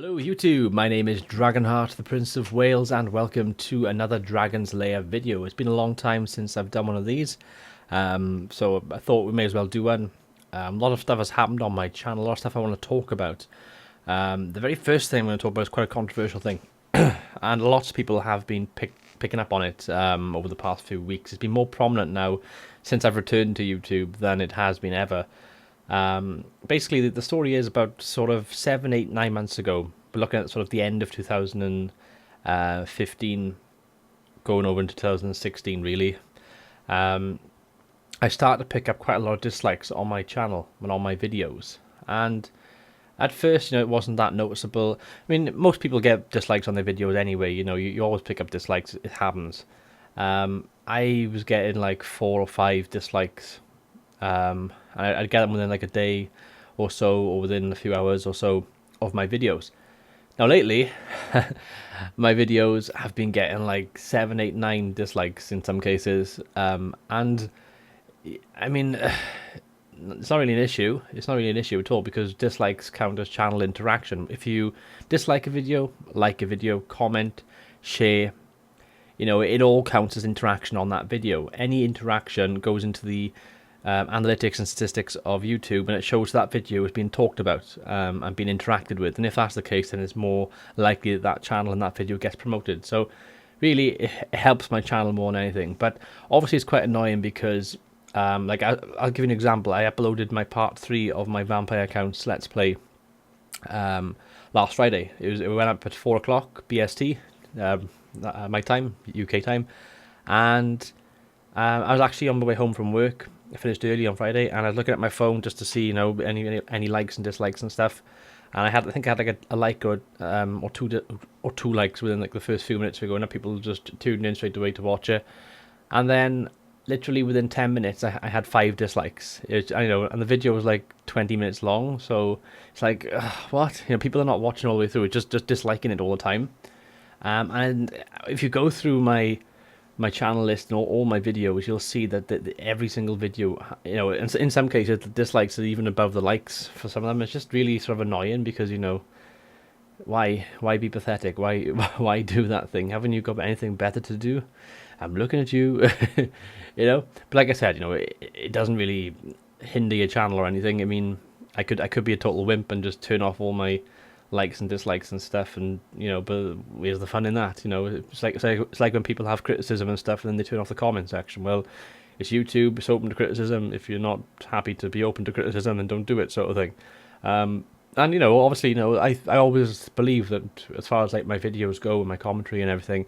Hello YouTube, my name is Dragonheart, the Prince of Wales, and welcome to another Dragon's Lair video. It's been a long time since I've done one of these, so I thought we may as well do one. A lot of stuff has happened on my channel, a lot of stuff I want to talk about. The very first thing I'm going to talk about is quite a controversial thing, and lots of people have been picking up on it over the past few weeks. It's been more prominent now since I've returned to YouTube than it has been ever. Basically, the story is about sort of 7, 8, 9 months ago. We're looking at sort of the end of 2015, going over into 2016, really. I started to pick up quite a lot of dislikes on my channel and on my videos. And at first, it wasn't that noticeable. I mean, most people get dislikes on their videos anyway. You always pick up dislikes. It happens. I was getting like 4 or 5 dislikes. And I'd get them within like a day or so, or within a few hours or so of my videos. Now lately, my videos have been getting like 7, 8, 9 dislikes in some cases, and I mean, it's not really an issue. It's not really an issue at all because dislikes count as channel interaction. If you dislike a video, like a video, comment, share, it all counts as interaction on that video. Any interaction goes into the analytics and statistics of YouTube, and it shows that video has been talked about and been interacted with. And if that's the case, then it's more likely that that channel and that video gets promoted. So really, it helps my channel more than anything. But obviously, it's quite annoying because, like, I'll give you an example. I uploaded my part 3 of my Vampire Accounts Let's Play last Friday. It went up at 4 o'clock BST, my time, UK time, and I was actually on my way home from work. I finished early on Friday, and I was looking at my phone just to see, any likes and dislikes and stuff. And I think I had like a like or two likes within like the first few minutes of going up. People just tuned in straight away to watch it, and then literally within 10 minutes, I had 5 dislikes. And the video was like 20 minutes long, so it's like, what? People are not watching all the way through it, just disliking it all the time. And if you go through my channel list and all my videos, you'll see that every single video, in some cases, the dislikes are even above the likes for some of them. It's just really sort of annoying because, why be pathetic? Why do that thing? Haven't you got anything better to do? I'm looking at you, But like I said, it doesn't really hinder your channel or anything. I mean, I could be a total wimp and just turn off all my likes and dislikes and stuff, and but where's the fun in that? It's like when people have criticism and stuff and then they turn off the comment section. Well, it's YouTube, it's open to criticism. If you're not happy to be open to criticism, then don't do it, sort of thing. And obviously, I always believe that as far as like my videos go and my commentary and everything,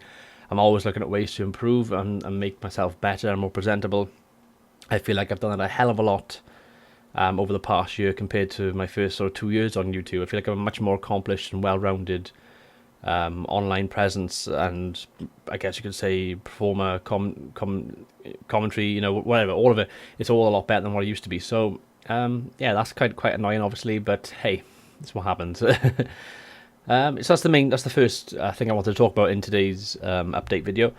I'm always looking at ways to improve and make myself better and more presentable. I feel like I've done that a hell of a lot over the past year compared to my first sort of 2 years on YouTube. I feel like I'm a much more accomplished and well-rounded online presence, and I guess you could say performer, commentary, whatever, all of it. It's all a lot better than what it used to be. So yeah, that's quite annoying, obviously, but hey, that's what happens. So that's the first thing I wanted to talk about in today's update video.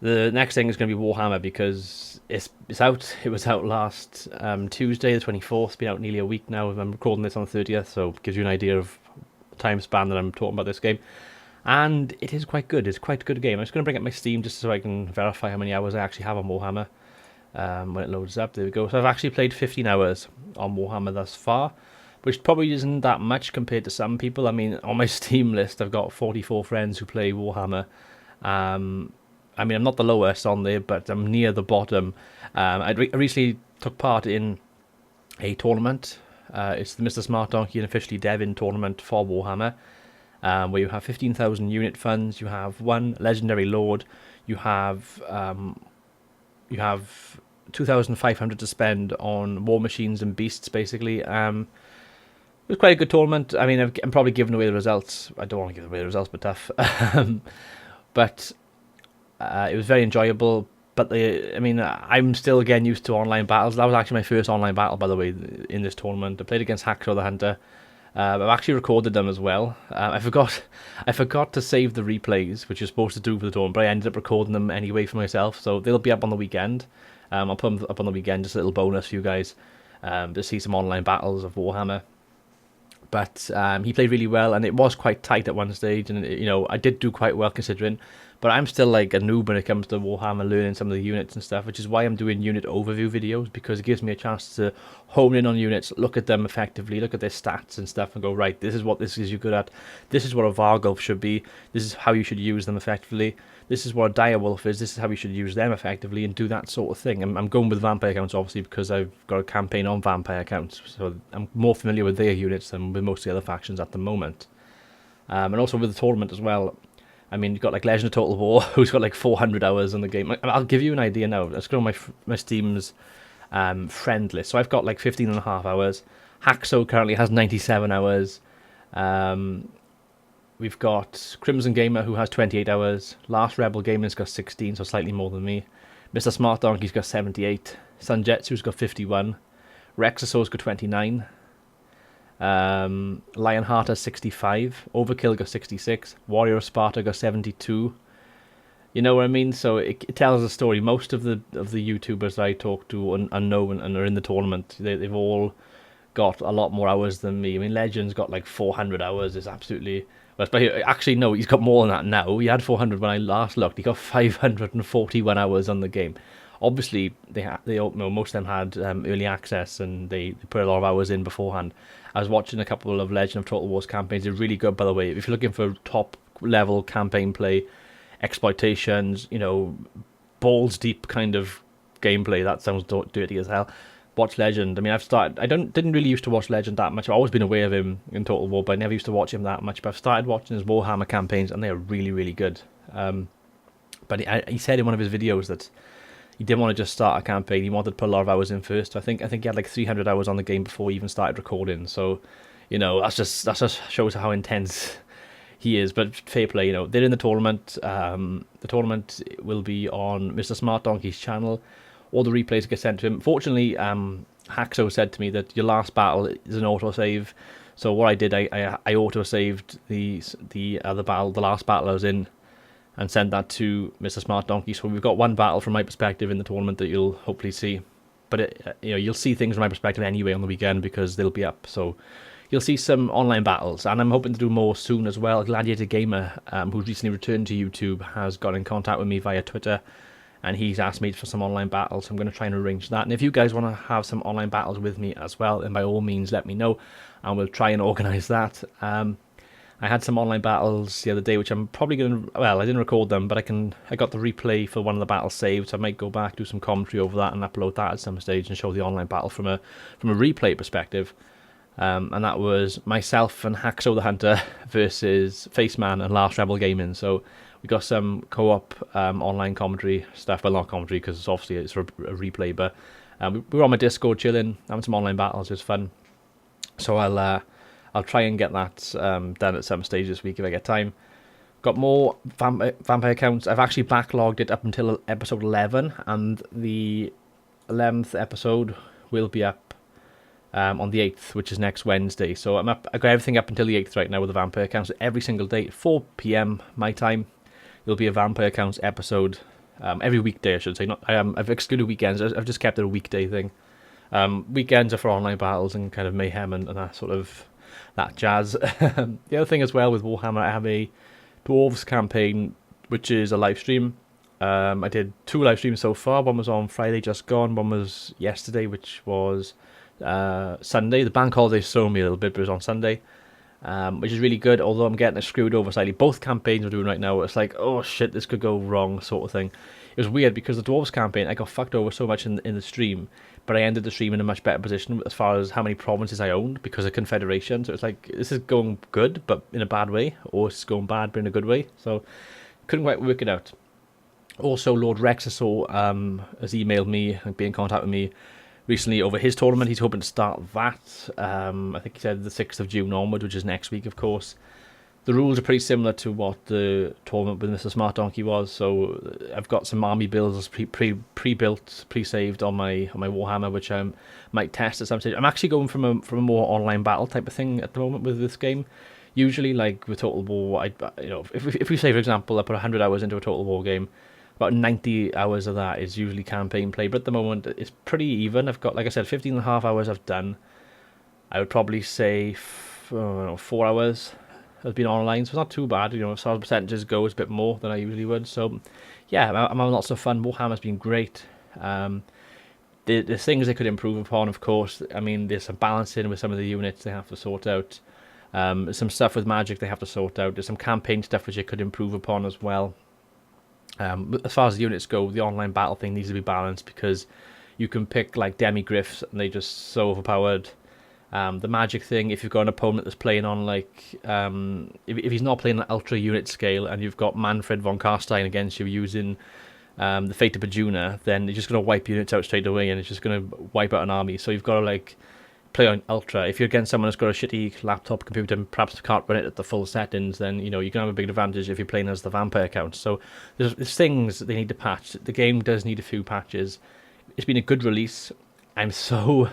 The next thing is going to be Warhammer, because it's out. It was out last Tuesday, the 24th. It's been out nearly a week now. I'm recording this on the 30th, so it gives you an idea of the time span that I'm talking about this game. And it is quite good. It's quite a good game. I'm just going to bring up my Steam just so I can verify how many hours I actually have on Warhammer when it loads up. There we go. So I've actually played 15 hours on Warhammer thus far, which probably isn't that much compared to some people. I mean, on my Steam list, I've got 44 friends who play Warhammer. I mean, I'm not the lowest on there, but I'm near the bottom. I recently took part in a tournament. It's the Mr. Smart Donkey and Officially Devin tournament for Warhammer, where you have 15,000 unit funds, you have 1 legendary lord, you have 2,500 to spend on war machines and beasts, basically. It was quite a good tournament. I mean, I'm probably giving away the results. I don't want to give away the results, but tough. But it was very enjoyable. But I'm still again used to online battles. That was actually my first online battle, by the way, in this tournament. I played against Hacksaw the Hunter. I've actually recorded them as well. I forgot to save the replays, which you're supposed to do for the tournament, but I ended up recording them anyway for myself. So they'll be up on the weekend. I'll put them up on the weekend, just a little bonus for you guys to see some online battles of Warhammer. But he played really well, and it was quite tight at one stage, and I did do quite well considering. But I'm still like a noob when it comes to Warhammer, learning some of the units and stuff, which is why I'm doing unit overview videos, because it gives me a chance to hone in on units, look at them effectively, look at their stats and stuff, and go, right, this is what this is you're good at, this is what a Vargulf should be, this is how you should use them effectively, this is what a Direwolf is, this is how you should use them effectively, and do that sort of thing. I'm going with vampire accounts, obviously, because I've got a campaign on vampire accounts, so I'm more familiar with their units than with most of the other factions at the moment. And also with the tournament as well. I mean, you've got like Legend of Total War, who's got like 400 hours on the game. I'll give you an idea now. Let's go on my Steam's friend list. So I've got like 15.5 hours. Haxo currently has 97 hours. We've got Crimson Gamer, who has 28 hours. Last Rebel Gaming's got 16, so slightly more than me. Mr. Smart Donkey's got 78. Sunjetsu's got 51. Rexasaur's got 29. Lionheart has 65. Overkill got 66. Warrior of Sparta got 72. You know what I mean? So it tells a story. Most of the YouTubers that I talk to and know and are in the tournament, they've all got a lot more hours than me. I mean, Legend's got like 400 hours. It's absolutely... But actually, no, he's got more than that now. He had 400 when I last looked. He got 541 hours on the game. Obviously, most of them had early access, and they put a lot of hours in beforehand. I was watching a couple of Legend of Total Wars campaigns. They're really good, by the way. If you're looking for top level campaign play, exploitations, balls deep kind of gameplay, that sounds dirty as hell. Watch Legend. I mean, I didn't really used to watch Legend that much. I've always been aware of him in Total War, but I never used to watch him that much. But I've started watching his Warhammer campaigns, and they are really, really good. But he said in one of his videos that he didn't want to just start a campaign. He wanted to put a lot of hours in first. I think he had like 300 hours on the game before he even started recording. So, that just shows how intense he is. But fair play, they're in the tournament. The tournament will be on Mr. Smart Donkey's channel. All the replays get sent to him. Fortunately, Haxo said to me that your last battle is an autosave. So what I did, I autosaved the other battle, the last battle I was in, and send that to Mr. Smart Donkey. So we've got one battle from my perspective in the tournament that you'll hopefully see. But you'll see things from my perspective anyway on the weekend, because they'll be up. So you'll see some online battles, and I'm hoping to do more soon as well. Gladiator Gamer, who's recently returned to YouTube, has got in contact with me via Twitter, and he's asked me for some online battles. So I'm going to try and arrange that. And if you guys want to have some online battles with me as well, then by all means let me know, and we'll try and organise that. I had some online battles the other day, which I'm probably going to... Well, I didn't record them, but I got the replay for one of the battles saved, so I might go back, do some commentary over that, and upload that at some stage, and show the online battle from a replay perspective. And that was myself and Haxo the Hunter versus Faceman and Last Rebel Gaming. So we got some co-op online commentary stuff. Well, not commentary, because obviously it's a replay, but we were on my Discord chilling, having some online battles. It was fun. So I'll try and get that done at some stage this week if I get time. Got more vampire accounts. I've actually backlogged it up until episode 11, and the 11th episode will be up on the 8th, which is next Wednesday. So I got everything up until the 8th right now with the vampire accounts. Every single day at 4 PM my time, there'll be a vampire accounts episode. Every weekday, I should say. I've excluded weekends. I've just kept it a weekday thing. Weekends are for online battles and kind of mayhem and that sort of that jazz. The other thing as well with Warhammer, I have a Dwarves campaign, which is a live stream. I did 2 live streams so far. One was on Friday just gone. One was yesterday, which was Sunday. The bank holiday slowed me a little bit, but it was on Sunday, which is really good, although I'm getting it screwed over slightly. Both campaigns we're doing right now, it's like, oh shit, this could go wrong sort of thing. It was weird because the Dwarves campaign, I got fucked over so much in the stream, but I ended the stream in a much better position as far as how many provinces I owned because of Confederation. So it's like, this is going good, but in a bad way, or it's going bad, but in a good way. So couldn't quite work it out. Also, Lord Rexasaur has emailed me and been in contact with me recently over his tournament. He's hoping to start that. I think he said the 6th of June onward, which is next week, of course. The rules are pretty similar to what the tournament with Mr. Smart Donkey was. So I've got some army builds pre-built, pre-saved on my Warhammer, which I might test at some stage. I'm actually going from a more online battle type of thing at the moment with this game. Usually, like with Total War, if we say, for example, I put 100 hours into a Total War game, about 90 hours of that is usually campaign play. But at the moment, it's pretty even. I've got, like I said, 15.5 hours I've done. I would probably say 4 hours has been online, so it's not too bad. You know, as far as percentages go, it's a bit more than I usually would. So, yeah, I'm having lots of fun. Warhammer's been great. There's things they could improve upon, of course. I mean, there's some balancing with some of the units they have to sort out. Some stuff with magic they have to sort out. There's some campaign stuff which they could improve upon as well. As far as the units go, the online battle thing needs to be balanced because you can pick like demi-griffs and they're just so overpowered. The magic thing, if you've got an opponent that's playing on like, if he's not playing an ultra unit scale and you've got Manfred von Carstein against you using the Fate of Bajuna, then you're just going to wipe units out straight away and it's just going to wipe out an army. So you've got to like play on ultra. If you're against someone that's got a shitty laptop computer and perhaps can't run it at the full settings, then you know you can have a big advantage if you're playing as the vampire account. So there's things they need to patch. The game does need a few patches. It's been a good release. I'm so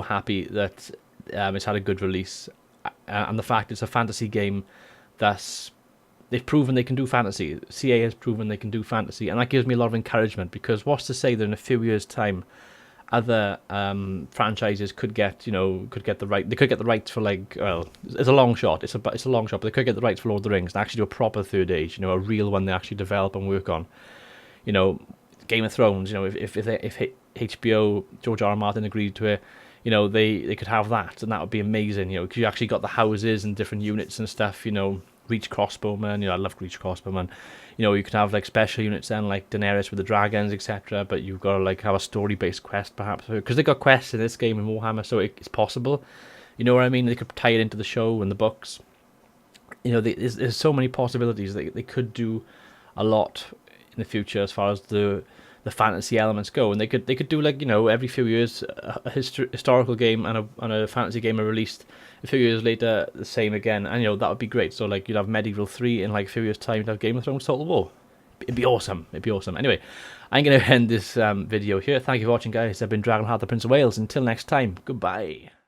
happy that it's had a good release, and the fact it's a fantasy game that's they've proven they can do fantasy. CA has proven they can do fantasy, and that gives me a lot of encouragement because what's to say that in a few years' time other franchises could get the rights for like, well, it's a long shot. It's a long shot, but they could get the rights for Lord of the Rings and actually do a proper third age, a real one they actually develop and work on. Game of Thrones, if HBO, George R. R. Martin agreed to it, they could have that, and that would be amazing, because you actually got the houses and different units and stuff, Reach Crossbowman, I love Reach Crossbowman. You could have like special units then, like Daenerys with the dragons, etc. But you've got to like have a story-based quest perhaps, because they got quests in this game in Warhammer, so it's possible. You know what I mean? They could tie it into the show and the books. There's so many possibilities. They could do a lot in the future as far as the fantasy elements go, and they could do like every few years a historical game and a fantasy game are released. A few years later, the same again, and that would be great. So like you'd have Medieval 3 in like a few years' time. You'd have Game of Thrones Total War. It'd be awesome. Anyway, I'm going to end this video here. Thank you for watching, guys. I've been Dragonheart, the Prince of Wales. Until next time, goodbye.